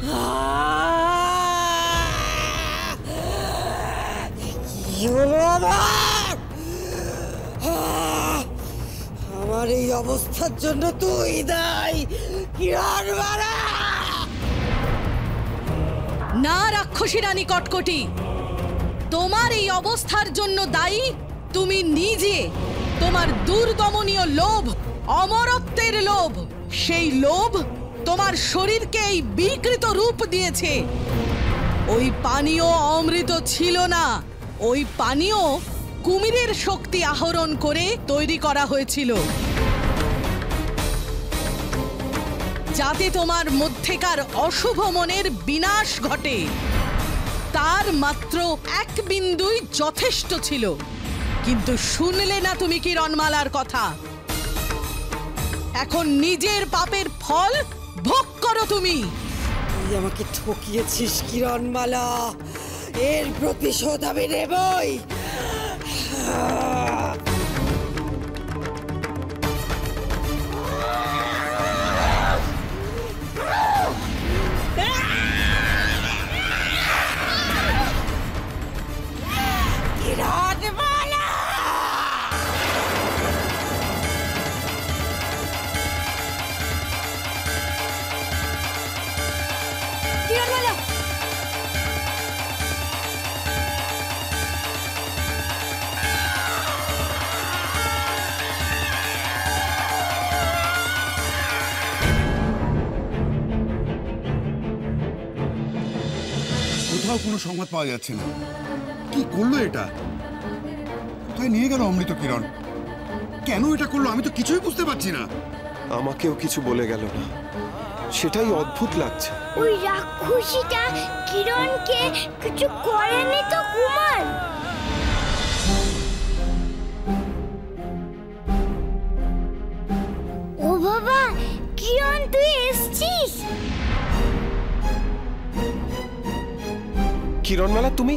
কি হলো আমার এই অবস্থার জন্য তুই দায়ী কিরণমালা। না রাক্ষসী রানী কটকটি, তোমার এই অবস্থার জন্য দায়ী তুমি নিজে। তোমার দুর্দমনীয় লোভ, অমরত্বের লোভ, সেই লোভ তোমার শরীরকে এই বিকৃত রূপ দিয়েছে। ওই পানীয় অমৃত ছিল না, ওই পানীয় কুমিরের শক্তি আহরণ করে তৈরি করা হয়েছিল, যাতে তোমার মধ্যেকার অশুভ মনের বিনাশ ঘটে। তার মাত্র এক বিন্দুই যথেষ্ট ছিল, কিন্তু শুনলে না তুমি কিরণমালার কথা। এখন নিজের পাপের ফল ভোগ করো তুমি। তুই আমাকে ঠকিয়েছিস কিরণমালা, এর প্রতিশোধ আমি নেবই। কোথাও কোনো সংবাদ পাওয়া যাচ্ছে না। কি করলো এটা? কোথায় নিয়ে গেল অমৃত কিরণ? কেন এটা করলো আমি তো কিছুই বুঝতে পারছি না। আমাকেও কিছু বলে গেল না, সেটাই অদ্ভুত লাগছে। ওই রাক্ষসীটা কিরণকে কিছু করেনি তো কুমার? ও বাবা, কিরণ তুই এসেছিস? কিরণমালা, তুমি